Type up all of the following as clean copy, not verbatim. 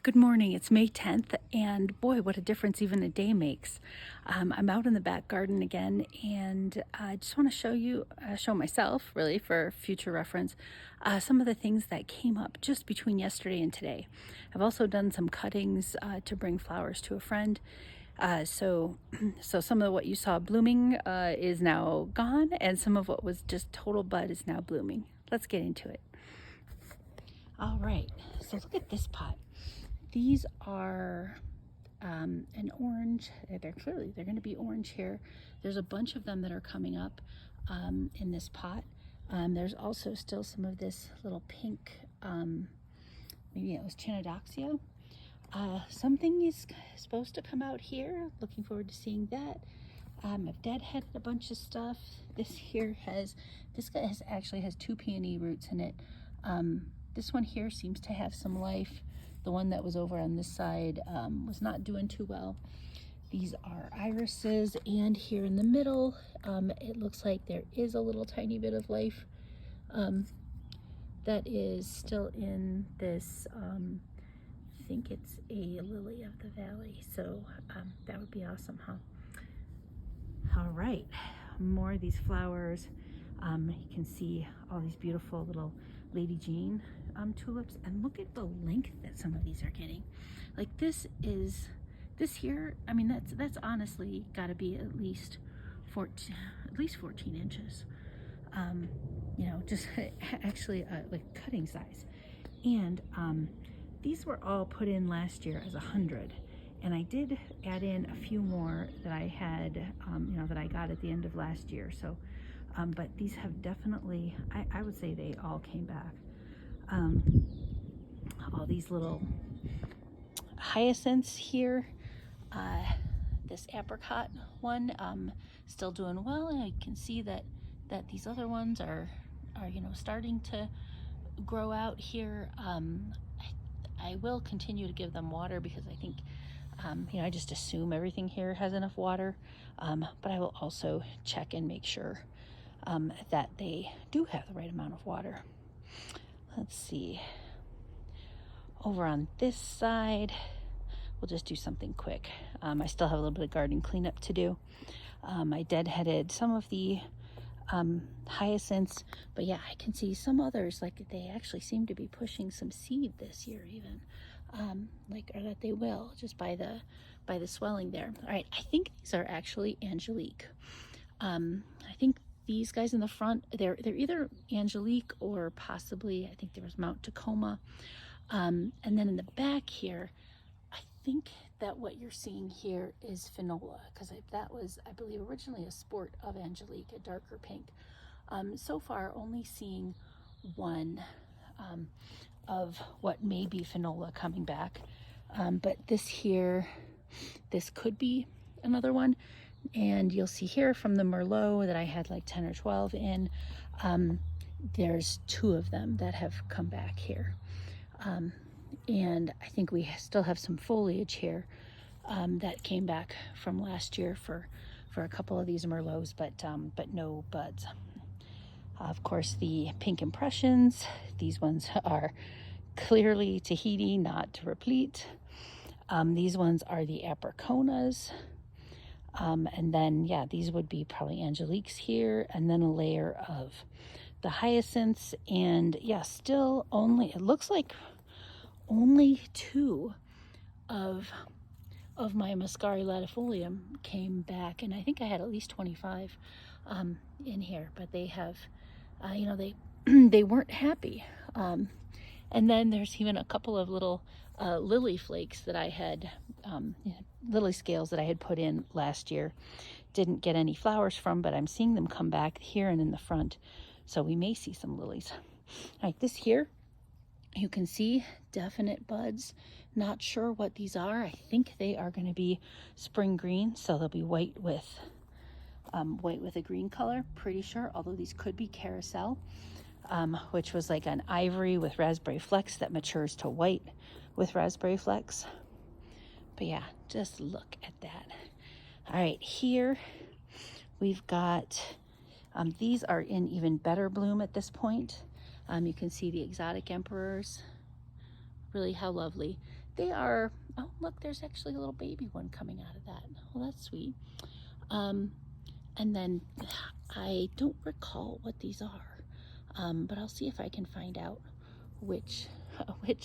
Good morning. It's May 10th, and boy, what a difference even a day makes. I'm out in the back garden again, and I just want to show myself, really, for future reference, some of the things that came up just between yesterday and today. I've also done some cuttings to bring flowers to a friend. So some of what you saw blooming is now gone, and some of what was just total bud is now blooming. Let's get into it. All right, so look at this pot. These are an orange. They're going to be orange here. There's a bunch of them that are coming up in this pot. There's also still some of this little pink, maybe it was Chinodoxia. Something is supposed to come out here. Looking forward to seeing that. I've deadheaded a bunch of stuff. This guy actually has two peony roots in it. This one here seems to have some life. The one that was over on this side was not doing too well. These are irises, and here in the middle, it looks like there is a little tiny bit of life that is still in this, I think it's a lily of the valley, so that would be awesome, huh? All right, more of these flowers. You can see all these beautiful little Lady Jane tulips, and look at the length that some of these are getting. Like this here, I mean, that's honestly got to be at least 14 inches. You know, just actually like cutting size. And these were all put in last year as 100. And I did add in a few more that I had, you know, that I got at the end of last year. So, but these have definitely, I would say they all came back. All these little hyacinths here. This apricot one, still doing well. And I can see that these other ones are you know, starting to grow out here. I will continue to give them water because I think, you know, I just assume everything here has enough water, but I will also check and make sure that they do have the right amount of water. Let's see. Over on this side, we'll just do something quick. I still have a little bit of garden cleanup to do. I deadheaded some of the hyacinths, but yeah, I can see some others, like they actually seem to be pushing some seed this year even, or that they will, just by the swelling there. All right, I think these are actually Angelique. I think these guys in the front, they're either Angelique or possibly, I think there was Mount Tacoma. And then in the back here, I think that what you're seeing here is Finola, because that was, I believe, originally a sport of Angelique, a darker pink. So far, only seeing one of what may be Finola coming back. But this here, this could be another one. And you'll see here from the Merlot that I had like 10 or 12 in, there's two of them that have come back here. And I think we still have some foliage here that came back from last year for a couple of these Merlots, but no buds. Of course, the pink impressions, these ones are clearly Tahiti, not replete. These ones are the Apriconas. And then, yeah, these would be probably Angeliques here, and then a layer of the hyacinths. And yeah, still only, it looks like only two of my Muscari latifolium came back, and I think I had at least 25 in here, but they have, you know, they weren't happy. And then there's even a couple of little lily flakes that I had, lily scales that I had put in last year. Didn't get any flowers from, but I'm seeing them come back here and in the front. So we may see some lilies. All right, this here, you can see definite buds. Not sure what these are. I think they are going to be spring green, so they'll be white with a green color, pretty sure, although these could be carousel. Which was like an ivory with raspberry flecks that matures to white with raspberry flecks. But yeah, just look at that. All right, here we've got, these are in even better bloom at this point. You can see the exotic emperors. Really, how lovely. they are, oh look, there's actually a little baby one coming out of that. Well, that's sweet. And then I don't recall what these are, but I'll see if I can find out which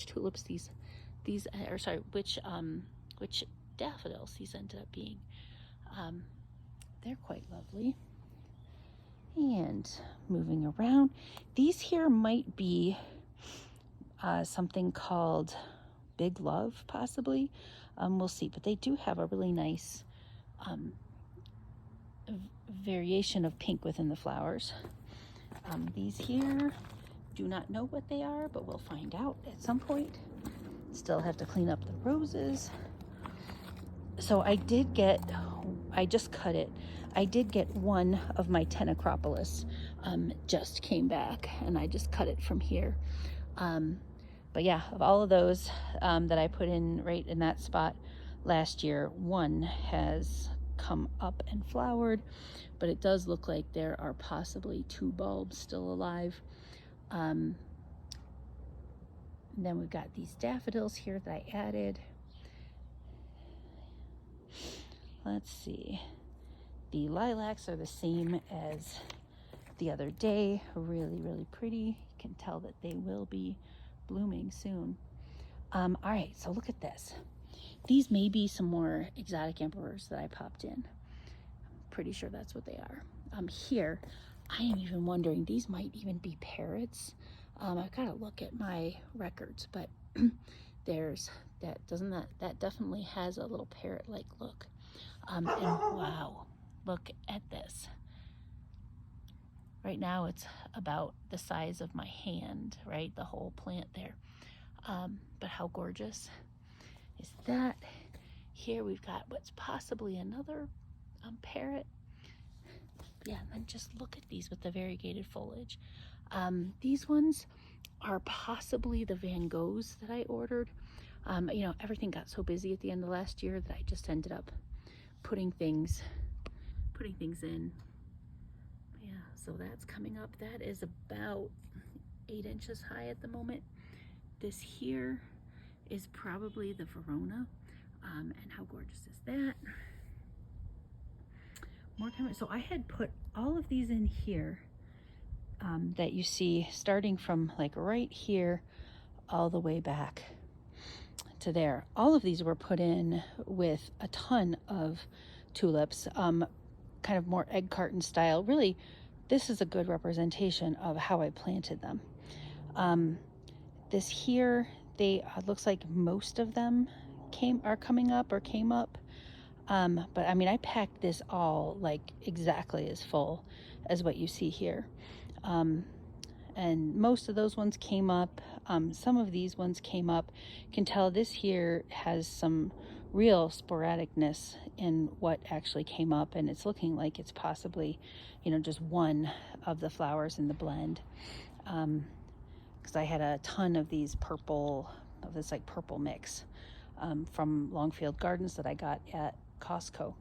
tulips these or sorry, which daffodils these ended up being. They're quite lovely. And moving around, these here might be something called Big Love, possibly. We'll see, but they do have a really nice variation of pink within the flowers. These here, do not know what they are, but we'll find out at some point. Still have to clean up the roses. So I just cut it. I did get one of my 10 Acropolis, just came back, and I just cut it from here. But yeah, of all of those that I put in right in that spot last year, one has come up and flowered, but it does look like there are possibly 2 bulbs still alive. And then we've got these daffodils here that I added. Let's see. The lilacs are the same as the other day. Really, really pretty. You can tell that they will be blooming soon. All right, so look at this. These may be some more exotic emperors that I popped in. I'm pretty sure that's what they are. Here, I am even wondering, these might even be parrots. I've got to look at my records, but there's that, that definitely has a little parrot-like look. And wow, look at this. Right now it's about the size of my hand, right? The whole plant there. But how gorgeous is that? Here we've got what's possibly another parrot. Yeah, and then just look at these with the variegated foliage. These ones are possibly the Van Goghs that I ordered. You know, everything got so busy at the end of last year that I just ended up putting things in. Yeah, so that's coming up. That is about 8 inches high at the moment. This here is probably the Verona. And how gorgeous is that? More coming. So I had put all of these in here that you see, starting from like right here all the way back to there. All of these were put in with a ton of tulips, kind of more egg carton style. Really, this is a good representation of how I planted them. This here, looks like most of them are coming up or came up. But I mean, I packed this all like exactly as full as what you see here. And most of those ones came up. Some of these ones came up. You can tell this here has some real sporadicness in what actually came up, and it's looking like it's possibly, you know, just one of the flowers in the blend. Because I had a ton of these this like purple mix from Longfield Gardens that I got at Costco.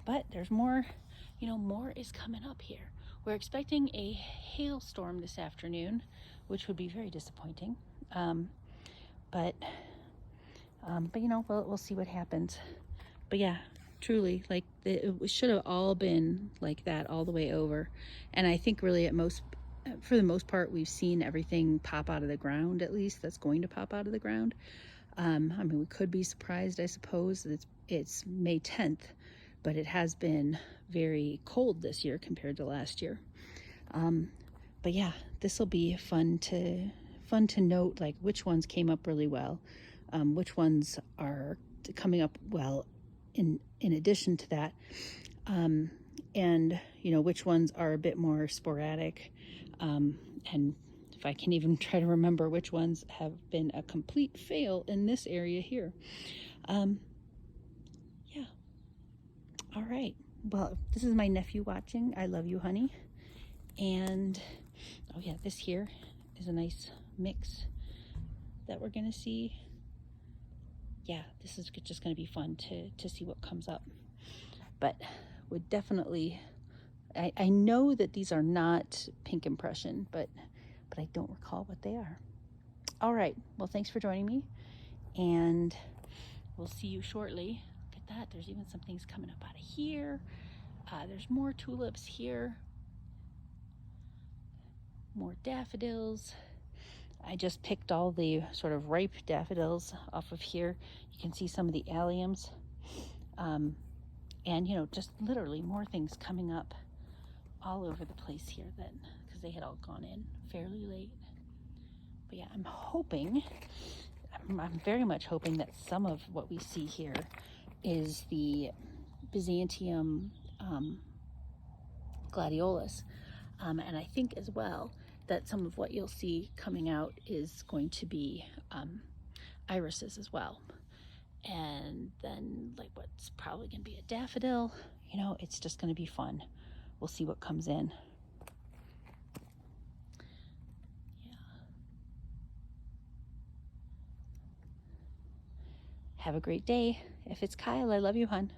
But there's more, you know, more is coming up here. We're expecting a hailstorm this afternoon, which would be very disappointing. But you know, we'll see what happens. But yeah, truly, like it should have all been like that all the way over. And I think really for the most part, we've seen everything pop out of the ground, at least that's going to pop out of the ground. I mean, we could be surprised, I suppose, that it's May 10th, but it has been very cold this year compared to last year. But yeah, this will be fun to note, like which ones came up really well, which ones are coming up well in addition to that, and you know, which ones are a bit more sporadic, and if I can even try to remember which ones have been a complete fail in this area here. Yeah. All right. Well, this is my nephew watching. I love you, honey. And, oh yeah, this here is a nice mix that we're going to see. Yeah, this is just going to be fun to see what comes up. But would definitely, I know that these are not Pink Impression, but I don't recall what they are. All right. Well, thanks for joining me. and we'll see you shortly. Look at that, there's even some things coming up out of here. There's more tulips here, more daffodils. I just picked all the sort of ripe daffodils off of here. You can see some of the alliums. And, you know, just literally more things coming up all over the place here then, because they had all gone in fairly late. But yeah, I'm very much hoping that some of what we see here is the Byzantium gladiolus. And I think as well that some of what you'll see coming out is going to be irises as well. And then like what's probably going to be a daffodil. You know, it's just going to be fun. We'll see what comes in. Yeah. Have a great day. If it's Kyle, I love you, hon.